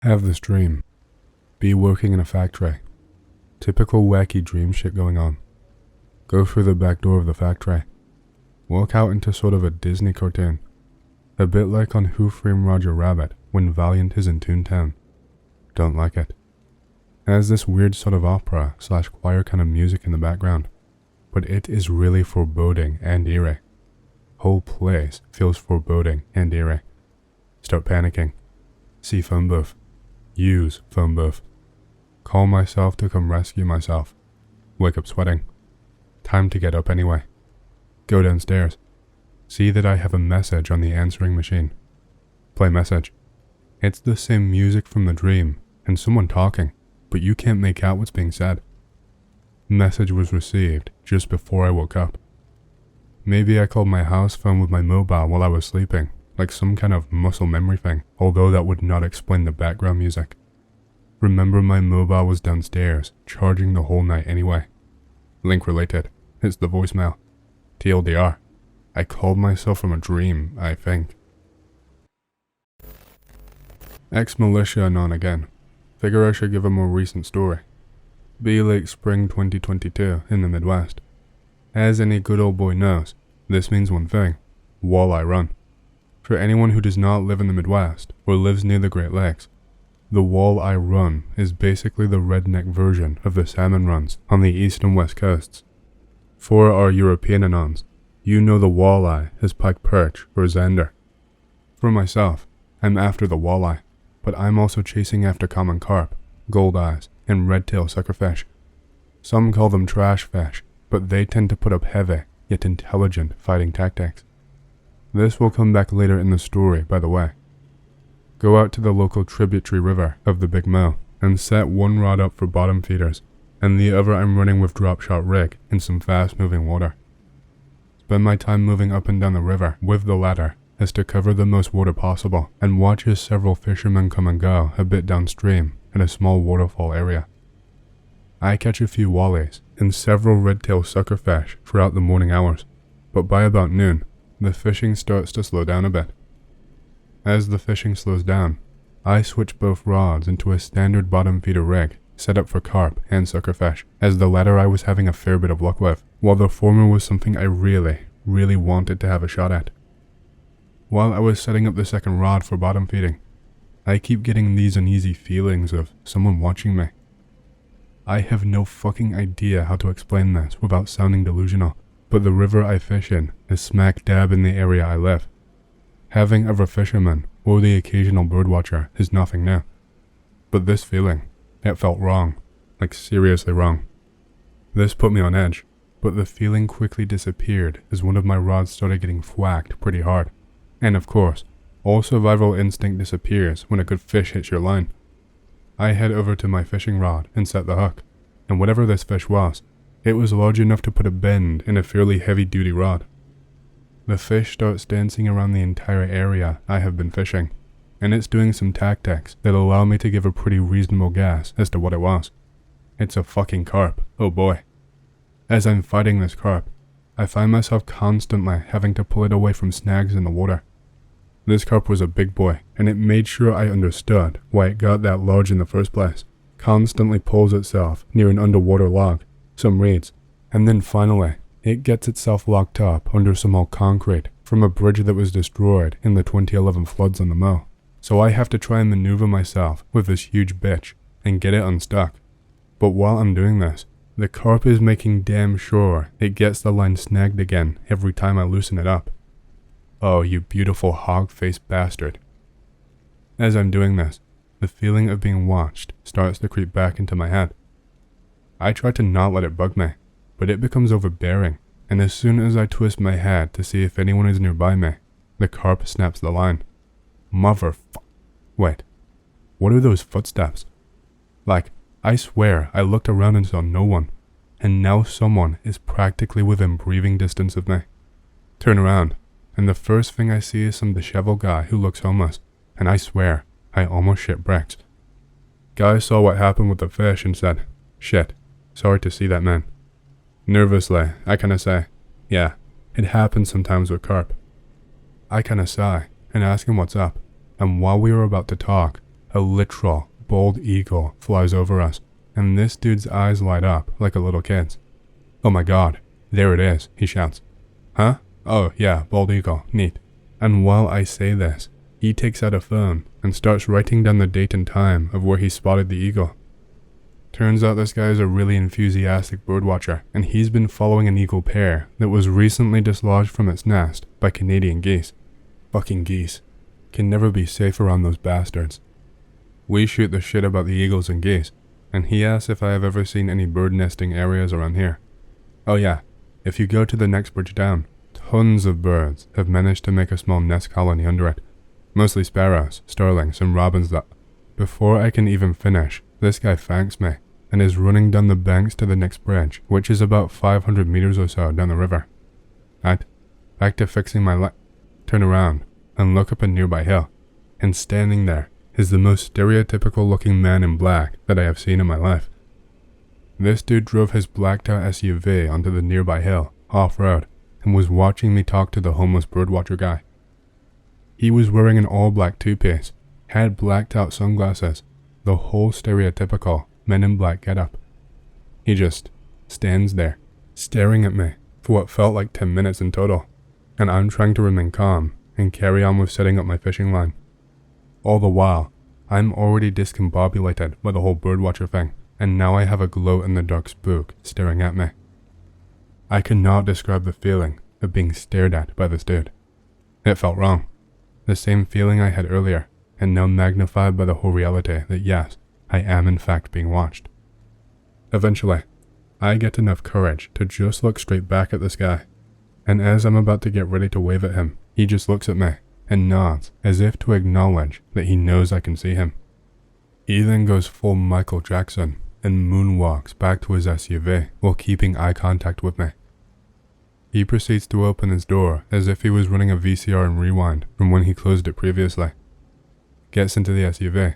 Have this dream. Be working in a factory. Typical wacky dream shit going on. Go through the back door of the factory. Walk out into sort of a Disney cartoon. A bit like on Who Framed Roger Rabbit when Valiant is in Toontown. Don't like it. It has this weird sort of opera / choir kind of music in the background, but it is really foreboding and eerie. Whole place feels foreboding and eerie. Start panicking. See phone booth. Use phone booth. Call myself to come rescue myself. Wake up sweating. Time to get up anyway. Go downstairs. See that I have a message on the answering machine. Play message. It's the same music from the dream and someone talking, but you can't make out what's being said. Message was received just before I woke up. Maybe I called my house phone with my mobile while I was sleeping, like some kind of muscle memory thing, although that would not explain the background music. Remember, my mobile was downstairs, charging the whole night anyway. Link related. It's the voicemail. TLDR. I called myself from a dream, I think. Ex-militia anon again. Figure I should give a more recent story. Be late spring 2022 in the Midwest. As any good old boy knows, this means one thing: walleye run. For anyone who does not live in the Midwest or lives near the Great Lakes, the walleye run is basically the redneck version of the salmon runs on the east and west coasts. For our European anons, you know the walleye as pike perch or zander. For myself, I'm after the walleye, but I'm also chasing after common carp, gold eyes, and red-tail suckerfish. Some call them trash fish, but they tend to put up heavy, yet intelligent fighting tactics. This will come back later in the story, by the way. Go out to the local tributary river of the Big Mo and set one rod up for bottom feeders, and the other I'm running with drop shot rig in some fast moving water. Spend my time moving up and down the river with the latter as to cover the most water possible, and watch as several fishermen come and go a bit downstream in a small waterfall area. I catch a few wallies and several red-tailed suckerfish throughout the morning hours, but by about noon, the fishing starts to slow down a bit. As the fishing slows down, I switch both rods into a standard bottom feeder rig set up for carp and suckerfish, as the latter I was having a fair bit of luck with, while the former was something I really wanted to have a shot at. While I was setting up the second rod for bottom feeding, I keep getting these uneasy feelings of someone watching me. I have no fucking idea how to explain this without sounding delusional, but the river I fish in is smack dab in the area I live. Having other fishermen or the occasional birdwatcher is nothing new. But this feeling, it felt wrong, like seriously wrong. This put me on edge, but the feeling quickly disappeared as one of my rods started getting thwacked pretty hard. And of course, all survival instinct disappears when a good fish hits your line. I head over to my fishing rod and set the hook, and whatever this fish was, it was large enough to put a bend in a fairly heavy-duty rod. The fish starts dancing around the entire area I have been fishing, and it's doing some tactics that allow me to give a pretty reasonable guess as to what it was. It's a fucking carp, oh boy. As I'm fighting this carp, I find myself constantly having to pull it away from snags in the water. This carp was a big boy, and it made sure I understood why it got that large in the first place. Constantly pulls itself near an underwater log, some reeds, and then finally, it gets itself locked up under some old concrete from a bridge that was destroyed in the 2011 floods on the Mo. So I have to try and maneuver myself with this huge bitch and get it unstuck. But while I'm doing this, the carp is making damn sure it gets the line snagged again every time I loosen it up. Oh, you beautiful hog-faced bastard. As I'm doing this, the feeling of being watched starts to creep back into my head. I try to not let it bug me, but it becomes overbearing, and as soon as I twist my head to see if anyone is nearby me, the carp snaps the line. Wait, what are those footsteps? Like, I swear I looked around and saw no one, and now someone is practically within breathing distance of me. Turn around, and the first thing I see is some disheveled guy who looks homeless, and I swear, I almost shit bricks. Guy saw what happened with the fish and said, "Shit, sorry to see that, man." Nervously, I kinda say, "Yeah, it happens sometimes with carp." I kinda sigh and ask him what's up, and while we were about to talk, a literal bald eagle flies over us, and this dude's eyes light up like a little kid's. "Oh my god, there it is," he shouts. "Huh? Oh yeah, bald eagle, neat." And while I say this, he takes out a phone and starts writing down the date and time of where he spotted the eagle. Turns out this guy is a really enthusiastic birdwatcher, and he's been following an eagle pair that was recently dislodged from its nest by Canadian geese. Fucking geese. Can never be safe around those bastards. We shoot the shit about the eagles and geese, and he asks if I have ever seen any bird nesting areas around here. Oh yeah, if you go to the next bridge down, tons of birds have managed to make a small nest colony under it. Mostly sparrows, starlings, and robins that... Before I can even finish, this guy thanks me, and is running down the banks to the next bridge, which is about 500 meters or so down the river. Right, back to fixing my turn around, and look up a nearby hill, and standing there is the most stereotypical looking man in black that I have seen in my life. This dude drove his blacked out SUV onto the nearby hill, off-road, and was watching me talk to the homeless birdwatcher guy. He was wearing an all-black two-piece, had blacked out sunglasses, the whole stereotypical men in black getup. He just stands there, staring at me for what felt like 10 minutes in total, and I'm trying to remain calm and carry on with setting up my fishing line. All the while, I'm already discombobulated by the whole birdwatcher thing, and now I have a glow-in-the-dark spook staring at me. I cannot describe the feeling of being stared at by this dude. It felt wrong. The same feeling I had earlier, and now magnified by the whole reality that yes, I am in fact being watched. Eventually, I get enough courage to just look straight back at this guy, and as I'm about to get ready to wave at him, he just looks at me and nods as if to acknowledge that he knows I can see him. He then goes full Michael Jackson and moonwalks back to his SUV while keeping eye contact with me. He proceeds to open his door as if he was running a VCR and rewind from when he closed it previously. Gets into the SUV,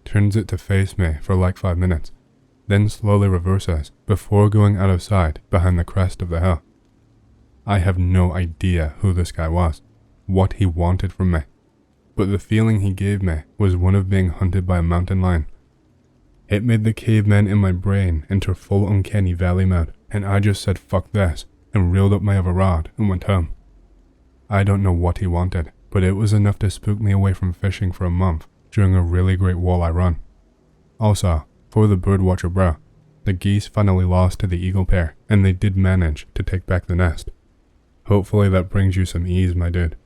turns it to face me for like 5 minutes, then slowly reverses before going out of sight behind the crest of the hill. I have no idea who this guy was, what he wanted from me, but the feeling he gave me was one of being hunted by a mountain lion. It made the caveman in my brain enter full uncanny valley mode, and I just said fuck this and reeled up my other rod and went home. I don't know what he wanted, but it was enough to spook me away from fishing for a month during a really great walleye run. Also, for the birdwatcher bro, the geese finally lost to the eagle pair, and they did manage to take back the nest. Hopefully that brings you some ease, my dude.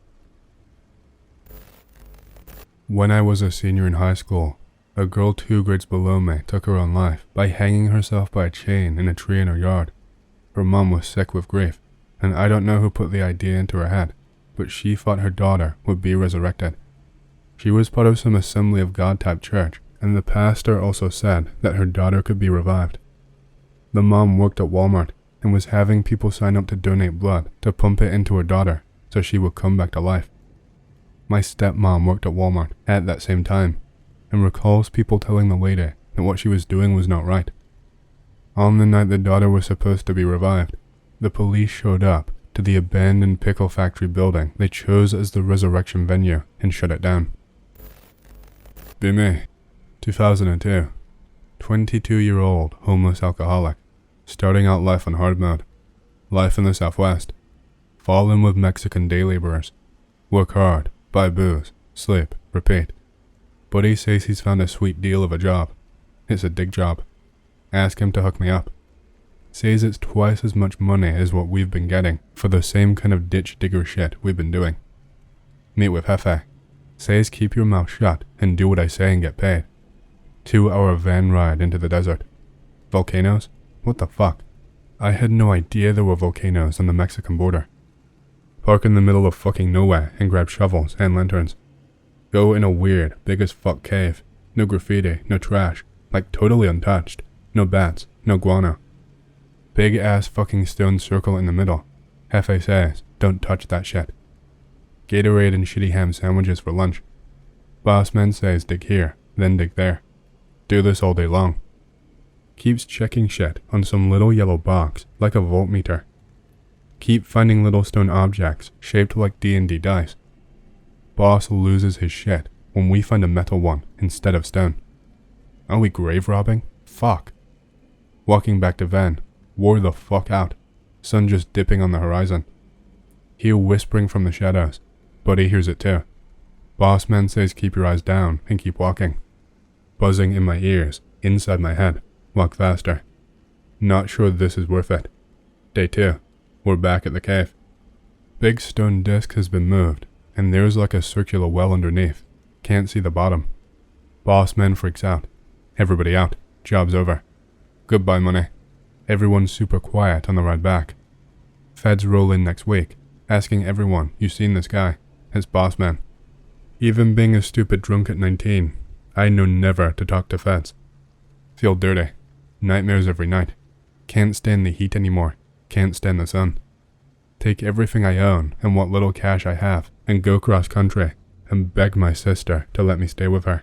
When I was a senior in high school, a girl 2 grades below me took her own life by hanging herself by a chain in a tree in her yard. Her mom was sick with grief, and I don't know who put the idea into her head, but she thought her daughter would be resurrected. She was part of some Assembly of God type church, and the pastor also said that her daughter could be revived. The mom worked at Walmart and was having people sign up to donate blood to pump it into her daughter so she would come back to life. My stepmom worked at Walmart at that same time and recalls people telling the lady that what she was doing was not right. On the night the daughter was supposed to be revived, the police showed up to the abandoned pickle factory building they chose as the resurrection venue and shut it down. Be me, 2002, 22-year-old homeless alcoholic, starting out life on hard mode, life in the Southwest, fall in with Mexican day laborers, work hard, buy booze, sleep, repeat. Buddy says he's found a sweet deal of a job. It's a dig job. Ask him to hook me up. Says it's twice as much money as what we've been getting for the same kind of ditch digger shit we've been doing. Meet with Hefe. Says keep your mouth shut and do what I say and get paid. 2-hour van ride into the desert. Volcanoes? What the fuck? I had no idea there were volcanoes on the Mexican border. Park in the middle of fucking nowhere and grab shovels and lanterns. Go in a weird, big as fuck cave. No graffiti, no trash. Like totally untouched. No bats, no guano. Big ass fucking stone circle in the middle. Hefe says, don't touch that shit. Gatorade and shitty ham sandwiches for lunch. Boss man says dig here, then dig there. Do this all day long. Keeps checking shit on some little yellow box like a voltmeter. Keep finding little stone objects shaped like D&D dice. Boss loses his shit when we find a metal one instead of stone. Are we grave robbing? Fuck. Walking back to van, wore the fuck out, sun just dipping on the horizon. Hear whispering from the shadows, Buddy hears it too. Boss man says keep your eyes down and keep walking. Buzzing in my ears, inside my head, walk faster. Not sure this is worth it. Day 2, we're back at the cave. Big stone disc has been moved, and there's like a circular well underneath. Can't see the bottom. Boss man freaks out. Everybody out. Job's over. Goodbye money. Everyone's super quiet on the ride back. Feds roll in next week, asking everyone, you seen this guy? It's boss man. Even being a stupid drunk at 19, I know never to talk to feds. Feel dirty. Nightmares every night. Can't stand the heat anymore. Can't stand the sun. Take everything I own and what little cash I have and go cross country and beg my sister to let me stay with her.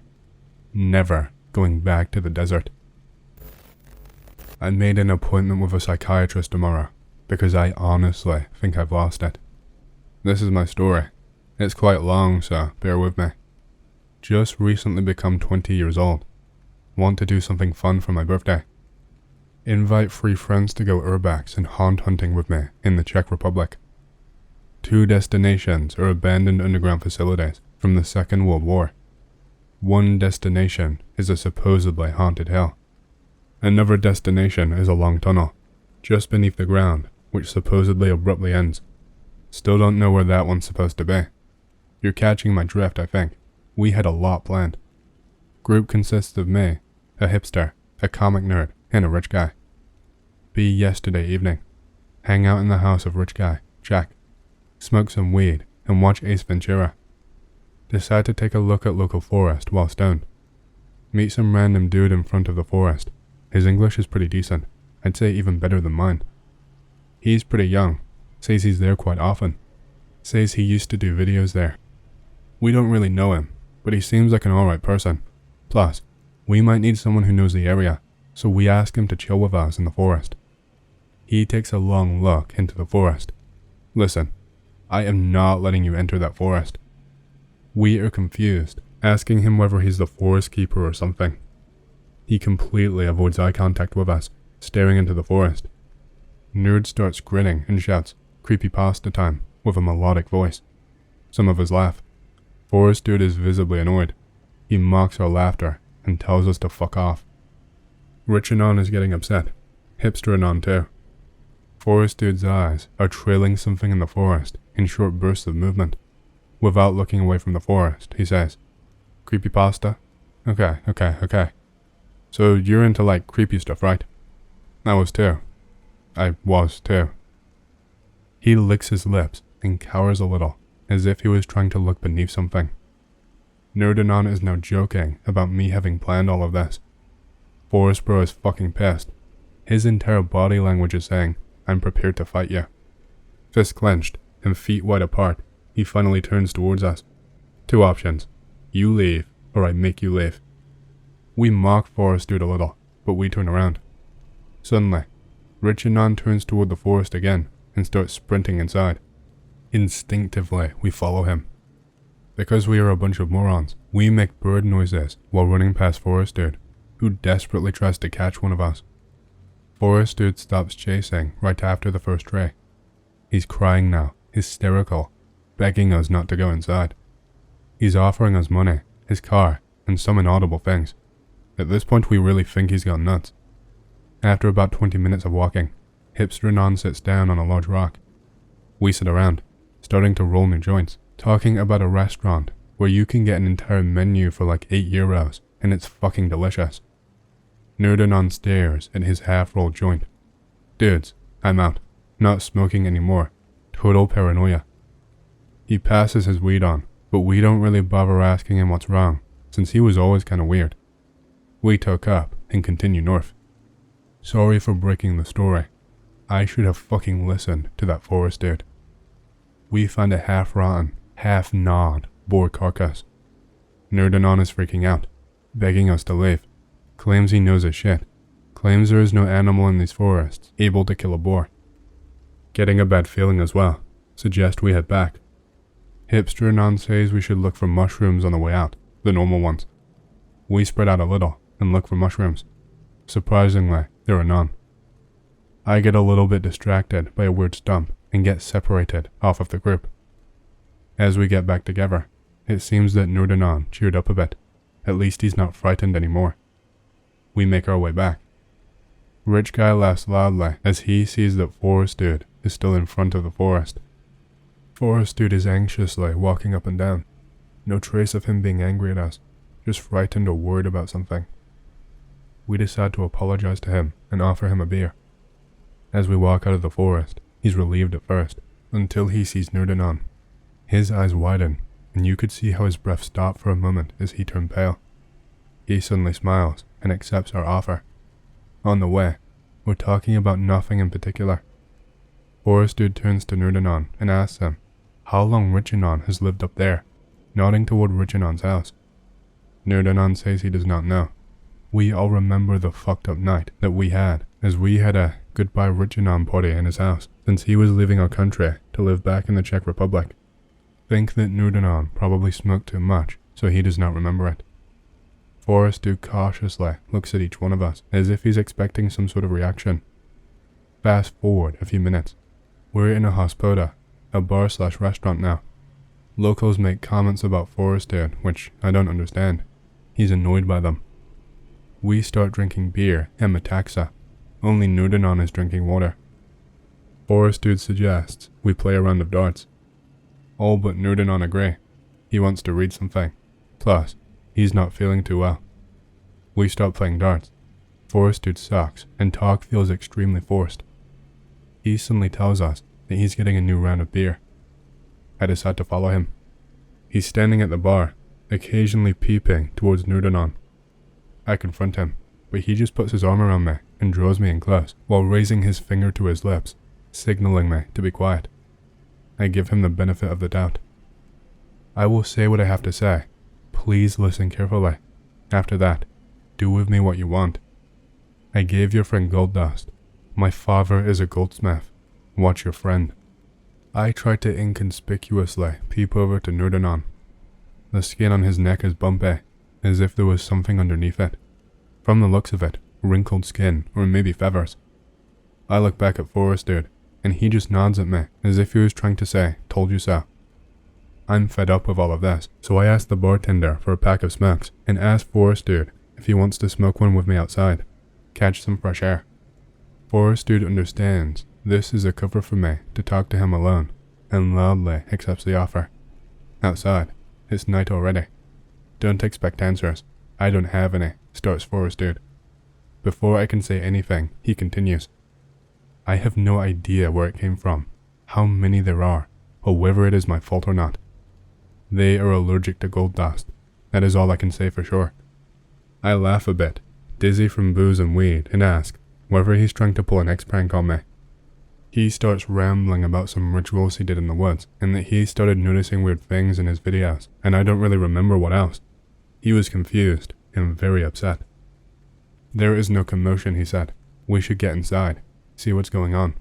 Never going back to the desert. I made an appointment with a psychiatrist tomorrow because I honestly think I've lost it. This is my story. It's quite long, so bear with me. Just recently become 20 years old. Want to do something fun for my birthday. Invite 3 friends to go urbex and haunt hunting with me in the Czech Republic. 2 destinations are abandoned underground facilities from the Second World War. One destination is a supposedly haunted hill. Another destination is a long tunnel, just beneath the ground, which supposedly abruptly ends. Still don't know where that one's supposed to be. You're catching my drift, I think. We had a lot planned. Group consists of me, a hipster, a comic nerd, and a rich guy. Be yesterday evening. Hang out in the house of rich guy, Jack. Smoke some weed and watch Ace Ventura. Decide to take a look at local forest while stoned. Meet some random dude in front of the forest. His English is pretty decent. I'd say even better than mine. He's pretty young. Says he's there quite often. Says he used to do videos there. We don't really know him, but he seems like an alright person. Plus, we might need someone who knows the area, so we ask him to chill with us in the forest. He takes a long look into the forest. Listen, I am not letting you enter that forest. We are confused, asking him whether he's the forest keeper or something. He completely avoids eye contact with us, staring into the forest. Nerd starts grinning and shouts, "Creepypasta time," with a melodic voice. Some of us laugh. Forest dude is visibly annoyed. He mocks our laughter and tells us to fuck off. Rich Anon is getting upset. Hipster Anon too. Forest dude's eyes are trailing something in the forest in short bursts of movement. Without looking away from the forest, he says, "Creepypasta? Okay. So you're into like creepy stuff, right?" I was too. He licks his lips and cowers a little, as if he was trying to look beneath something. Nerdanon is now joking about me having planned all of this. Forest Bro is fucking pissed. His entire body language is saying, "I'm prepared to fight you." Fists clenched and feet wide apart, he finally turns towards us. 2 options. You leave, or I make you leave. We mock Forest Dude a little, but we turn around. Suddenly, Rich Anon turns toward the forest again and starts sprinting inside. Instinctively, we follow him. Because we are a bunch of morons, we make bird noises while running past Forest Dude, who desperately tries to catch one of us. Forest Dude stops chasing right after the first tray. He's crying now, hysterical, begging us not to go inside. He's offering us money, his car, and some inaudible things. At this point we really think he's gone nuts. After about 20 minutes of walking, Hipster Anon sits down on a large rock. We sit around, starting to roll new joints, talking about a restaurant where you can get an entire menu for like €8 and it's fucking delicious. Nerdanon stares at his half-rolled joint. Dudes, I'm out. Not smoking anymore. Total paranoia. He passes his weed on, but we don't really bother asking him what's wrong, since he was always kinda weird. We toke up and continue north. Sorry for breaking the story. I should have fucking listened to that forest dude. We find a half-rotten, half-gnawed boar carcass. Nerdanon is freaking out, begging us to leave. Claims he knows his shit. Claims there is no animal in these forests able to kill a boar. Getting a bad feeling as well. Suggest we head back. Hipster Anon says we should look for mushrooms on the way out, the normal ones. We spread out a little and look for mushrooms. Surprisingly, there are none. I get a little bit distracted by a weird stump and get separated off of the group. As we get back together, it seems that Nurdanon cheered up a bit. At least he's not frightened anymore. We make our way back. Rich guy laughs loudly as he sees that Forest Dude is still in front of the forest. Forest Dude is anxiously walking up and down. No trace of him being angry at us, just frightened or worried about something. We decide to apologize to him and offer him a beer. As we walk out of the forest, he's relieved at first, until he sees Nurdanon. His eyes widen, and you could see how his breath stopped for a moment as he turned pale. He suddenly smiles and accepts our offer. On the way, we're talking about nothing in particular. Forest Dude turns to Nurdanon and asks him how long Richanon has lived up there, nodding toward Richanon's house. Nurdanon says he does not know. We all remember the fucked up night that we had, as we had a goodbye Richanon party in his house, since he was leaving our country to live back in the Czech Republic. Think that Nurdanon probably smoked too much, so he does not remember it. Forest Dude cautiously looks at each one of us, as if he's expecting some sort of reaction. Fast forward a few minutes. We're in a hospoda, a bar/restaurant now. Locals make comments about Forest Dude, which I don't understand. He's annoyed by them. We start drinking beer and metaxa. Only Nurdanon is drinking water. Forest Dude suggests we play a round of darts. All but Nurdanon agree. He wants to read something. Plus, he's not feeling too well. We stop playing darts. Forest Dude sucks, and talk feels extremely forced. He suddenly tells us that he's getting a new round of beer. I decide to follow him. He's standing at the bar, occasionally peeping towards Nurdanon. I confront him, but he just puts his arm around me and draws me in close, while raising his finger to his lips, signaling me to be quiet. I give him the benefit of the doubt. I will say what I have to say. Please listen carefully. After that, do with me what you want. I gave your friend gold dust. My father is a goldsmith. Watch your friend. I tried to inconspicuously peep over to Nurdanon. The skin on his neck is bumpy, as if there was something underneath it. From the looks of it, wrinkled skin, or maybe feathers. I look back at Forest Dude, and he just nods at me, as if he was trying to say, told you so. I'm fed up with all of this, so I ask the bartender for a pack of smokes, and ask Forest Dude if he wants to smoke one with me outside. Catch some fresh air. Forest Dude understands this is a cover for me to talk to him alone, and loudly accepts the offer. Outside, it's night already. Don't expect answers. I don't have any, starts Forest Dude. Before I can say anything, he continues. I have no idea where it came from, how many there are, or whether it is my fault or not. They are allergic to gold dust. That is all I can say for sure. I laugh a bit, dizzy from booze and weed, and ask whether he's trying to pull an X-prank on me. He starts rambling about some rituals he did in the woods, and that he started noticing weird things in his videos, and I don't really remember what else. He was confused and very upset. There is no commotion, he said. We should get inside, see what's going on.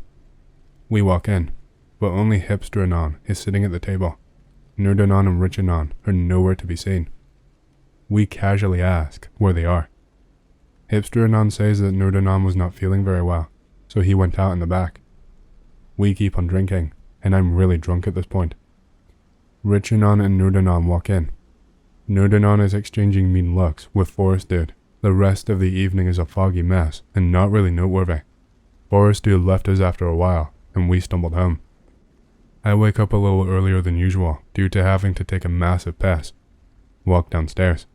We walk in, but only Hipster Anon is sitting at the table. Nurdanon and Richanon are nowhere to be seen. We casually ask where they are. Hipster Anon says that Nurdanon was not feeling very well, so he went out in the back. We keep on drinking, and I'm really drunk at this point. Richanon and Nurdanon walk in. Nurdanon is exchanging mean looks with Forest Dude. The rest of the evening is a foggy mess, and not really noteworthy. Forest Dude left us after a while, and we stumbled home. I wake up a little earlier than usual, due to having to take a massive piss. Walk downstairs.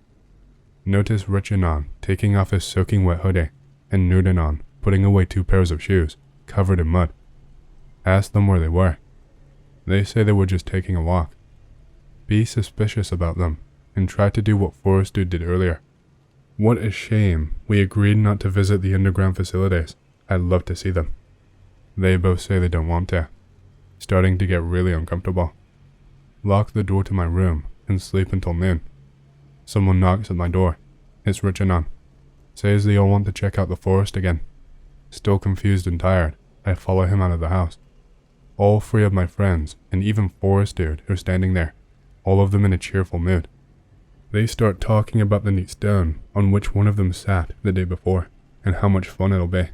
Notice Richanon taking off his soaking wet hoodie, and Nurdanon putting away 2 pairs of shoes, covered in mud. Ask them where they were. They say they were just taking a walk. Be suspicious about them, and try to do what Forest Dude did earlier. What a shame we agreed not to visit the underground facilities. I'd love to see them. They both say they don't want to. Starting to get really uncomfortable. Lock the door to my room and sleep until noon. Someone knocks at my door. It's Richanon. Says they all want to check out the forest again. Still confused and tired, I follow him out of the house. All 3 of my friends, and even Forest Dude, are standing there, all of them in a cheerful mood. They start talking about the neat stone on which one of them sat the day before, and how much fun it'll be.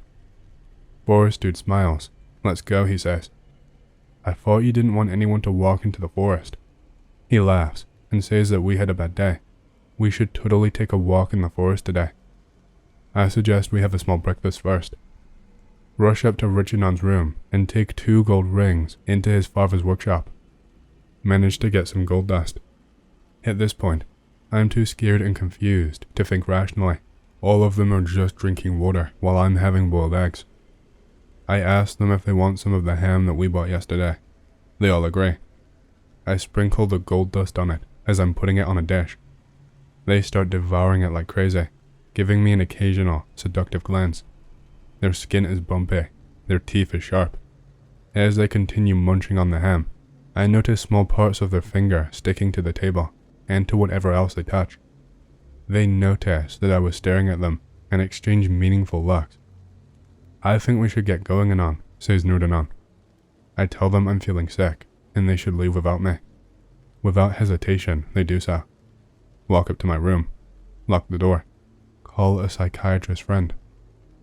Forest dude smiles. Let's go, he says. I thought you didn't want anyone to walk into the forest. He laughs and says that we had a bad day. We should totally take a walk in the forest today. I suggest we have a small breakfast first. Rush up to Richinon's room and take 2 gold rings into his father's workshop. Manage to get some gold dust. At this point, I am too scared and confused to think rationally. All of them are just drinking water while I'm having boiled eggs. I ask them if they want some of the ham that we bought yesterday. They all agree. I sprinkle the gold dust on it as I'm putting it on a dish. They start devouring it like crazy, giving me an occasional seductive glance. Their skin is bumpy, their teeth is sharp. As they continue munching on the ham, I notice small parts of their finger sticking to the table and to whatever else they touch. They notice that I was staring at them and exchange meaningful looks. I think we should get going, Anon, says Nurdanon. I tell them I'm feeling sick and they should leave without me. Without hesitation, they do so. Walk up to my room, lock the door, call a psychiatrist friend,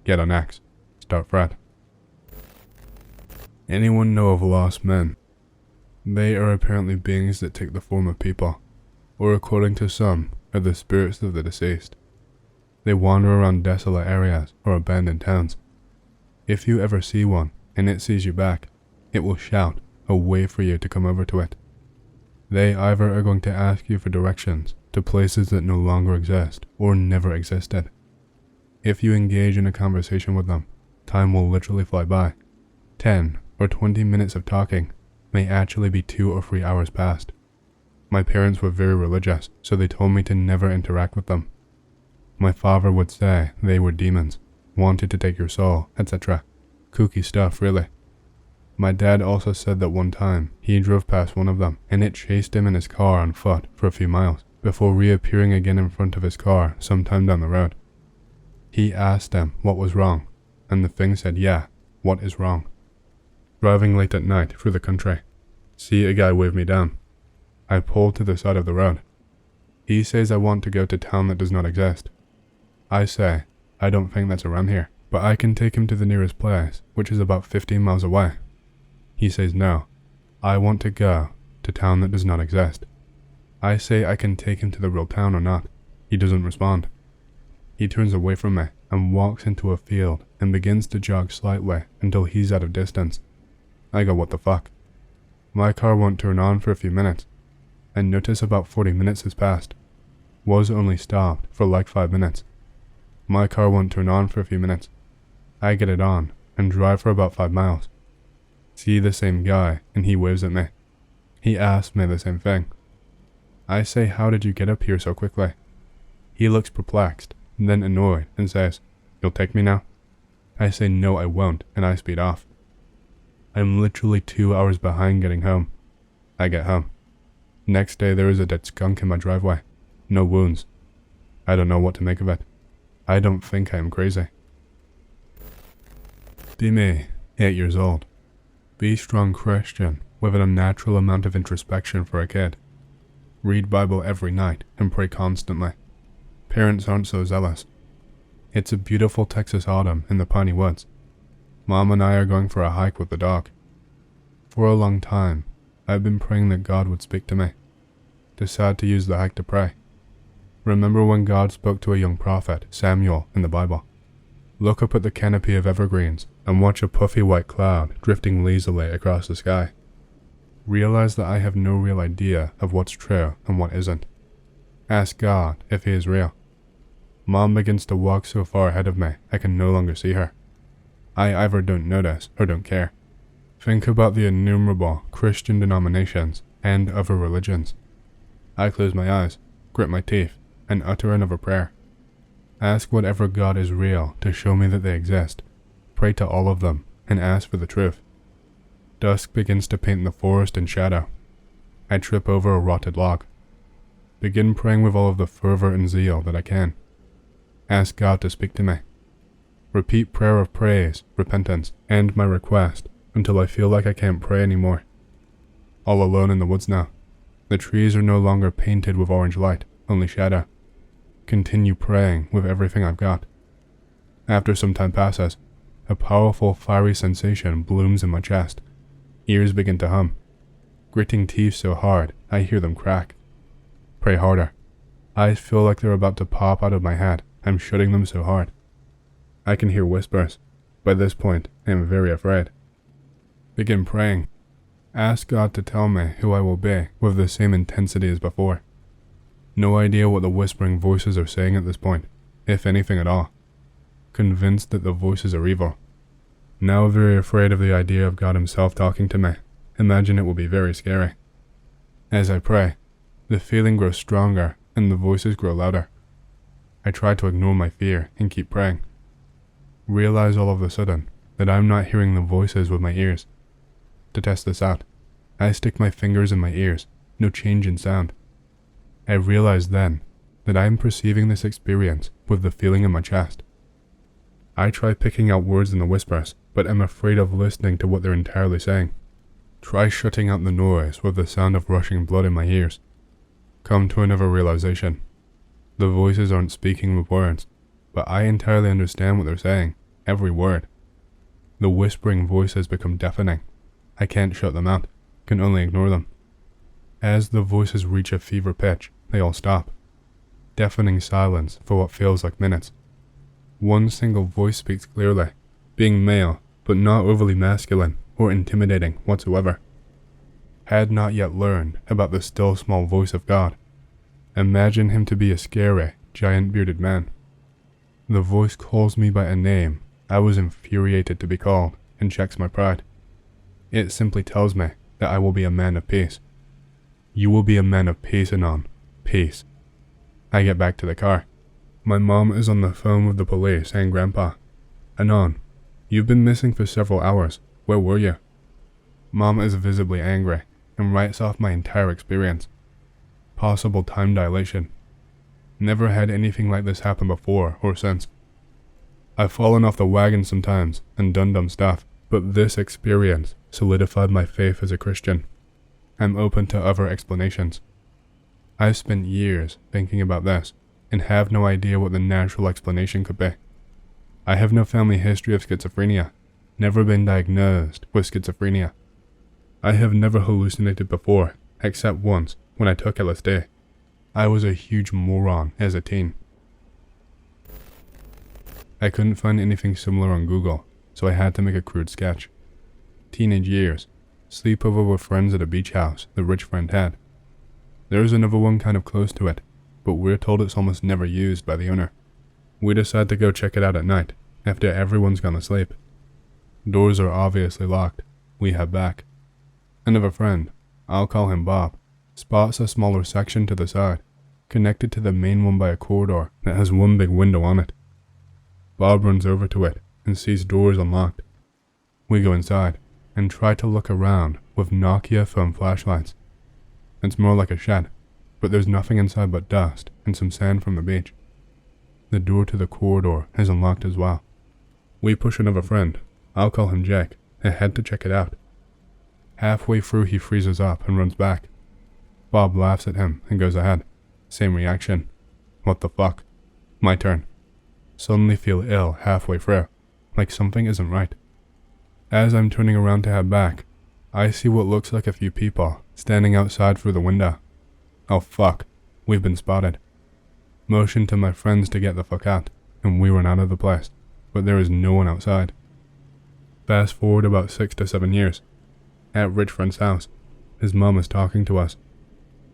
get an axe, start Fred. Anyone know of lost men? They are apparently beings that take the form of people, or according to some, are the spirits of the deceased. They wander around desolate areas or abandoned towns. If you ever see one and it sees you back, it will shout a way for you to come over to it. They either are going to ask you for directions to places that no longer exist or never existed. If you engage in a conversation with them, time will literally fly by. 10 or 20 minutes of talking may actually be 2 or 3 hours past. My parents were very religious, so they told me to never interact with them. My father would say they were demons, wanted to take your soul, etc. Kooky stuff, really. My dad also said that one time he drove past one of them and it chased him in his car on foot for a few miles before reappearing again in front of his car sometime down the road. He asked them what was wrong, and the thing said, yeah, what is wrong? Driving late at night through the country. See a guy wave me down. I pull to the side of the road. He says I want to go to town that does not exist. I say, I don't think that's around here, but I can take him to the nearest place, which is about 15 miles away. He says no, I want to go to town that does not exist. I say I can take him to the real town or not. He doesn't respond. He turns away from me and walks into a field and begins to jog slightly until he's out of distance. I go, what the fuck? My car won't turn on for a few minutes. I notice about 40 minutes has passed. Was only stopped for like 5 minutes. My car won't turn on for a few minutes. I get it on and drive for about 5 miles. See the same guy and he waves at me. He asks me the same thing. I say, how did you get up here so quickly? He looks perplexed, then annoyed and says, you'll take me now? I say no I won't and I speed off. I'm literally 2 hours behind getting home. I get home. Next day there is a dead skunk in my driveway. No wounds. I don't know what to make of it. I don't think I am crazy. Be me, 8 years old. Be strong Christian with an unnatural amount of introspection for a kid. Read Bible every night and pray constantly. Parents aren't so zealous. It's a beautiful Texas autumn in the piney woods. Mom and I are going for a hike with the dog. For a long time, I've been praying that God would speak to me. Decide to use the hike to pray. Remember when God spoke to a young prophet, Samuel, in the Bible. Look up at the canopy of evergreens and watch a puffy white cloud drifting lazily across the sky. Realize that I have no real idea of what's true and what isn't. Ask God if He is real. Mom begins to walk so far ahead of me I can no longer see her. I either don't notice or don't care. Think about the innumerable Christian denominations and other religions. I close my eyes, grit my teeth, and utter another prayer. Ask whatever God is real to show me that they exist. Pray to all of them and ask for the truth. Dusk begins to paint the forest in shadow. I trip over a rotted log. Begin praying with all of the fervor and zeal that I can. Ask God to speak to me. Repeat prayer of praise, repentance, and my request until I feel like I can't pray anymore. All alone in the woods now. The trees are no longer painted with orange light. only shadow. Continue praying with everything I've got. After some time passes, a powerful fiery sensation blooms in my chest. Ears begin to hum. Gritting teeth so hard, I hear them crack. Pray harder. Eyes feel like they're about to pop out of my head. I'm shutting them so hard. I can hear whispers. By this point, I am very afraid. Begin praying. Ask God to tell me who I will be with the same intensity as before. No idea what the whispering voices are saying at this point, if anything at all. Convinced that the voices are evil. Now very afraid of the idea of God himself talking to me. Imagine it will be very scary. As I pray, the feeling grows stronger and the voices grow louder. I try to ignore my fear and keep praying. Realize all of a sudden that I'm not hearing the voices with my ears. To test this out, I stick my fingers in my ears, no change in sound. I realize then that I am perceiving this experience with the feeling in my chest. I try picking out words in the whispers, but am afraid of listening to what they're entirely saying. Try shutting out the noise with the sound of rushing blood in my ears. Come to another realization. The voices aren't speaking with words, but I entirely understand what they're saying, every word. The whispering voices become deafening. I can't shut them out, can only ignore them. As the voices reach a fever pitch, they all stop. Deafening silence for what feels like minutes. One single voice speaks clearly, being male, but not overly masculine or intimidating whatsoever. Had not yet learned about the still small voice of God. Imagine him to be a scary, giant bearded man. The voice calls me by a name I was infuriated to be called and checks my pride. It simply tells me that I will be a man of peace. You will be a man of peace, Anon. Peace. I get back to the car. My mom is on the phone with the police and Grandpa. Anon, you've been missing for several hours. Where were you? Mom is visibly angry and writes off my entire experience. Possible time dilation. Never had anything like this happen before or since. I've fallen off the wagon sometimes and done dumb stuff, but this experience solidified my faith as a Christian. I'm open to other explanations. I've spent years thinking about this and have no idea what the natural explanation could be. I have no family history of schizophrenia, never been diagnosed with schizophrenia. I have never hallucinated before, except once when I took LSD. I was a huge moron as a teen. I couldn't find anything similar on Google, so I had to make a crude sketch. Teenage years, sleepover with friends at a beach house the rich friend had. There's another one kind of close to it, but we're told it's almost never used by the owner. We decide to go check it out at night, after everyone's gone to sleep. Doors are obviously locked. We head back. Another friend, I'll call him Bob, spots a smaller section to the side, connected to the main one by a corridor that has one big window on it. Bob runs over to it and sees doors unlocked. We go inside and try to look around with Nokia phone flashlights. It's more like a shed, but there's nothing inside but dust and some sand from the beach. The door to the corridor is unlocked as well. We push another friend, I'll call him Jake, and head to check it out. Halfway through he freezes up and runs back. Bob laughs at him and goes ahead. Same reaction. What the fuck? My turn. Suddenly feel ill halfway through, like something isn't right. As I'm turning around to head back, I see what looks like a few people standing outside through the window. Oh fuck, we've been spotted. Motion to my friends to get the fuck out, and we run out of the place, but there is no one outside. Fast forward about 6 to 7 years. At rich friend's house, his mom is talking to us.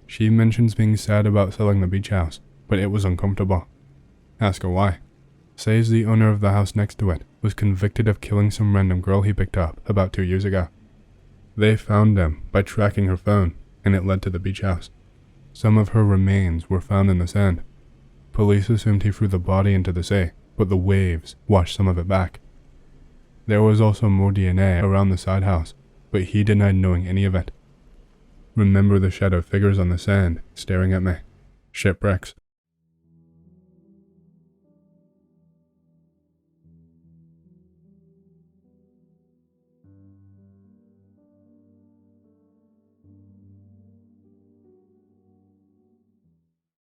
She mentions being sad about selling the beach house, but it was uncomfortable. Ask her why. Says the owner of the house next to it was convicted of killing some random girl he picked up about 2 years ago. They found him by tracking her phone, and it led to the beach house. Some of her remains were found in the sand. Police assumed he threw the body into the sea, but the waves washed some of it back. There was also more DNA around the side house, but he denied knowing any of it. Remember the shadow figures on the sand staring at me. Shipwrecks.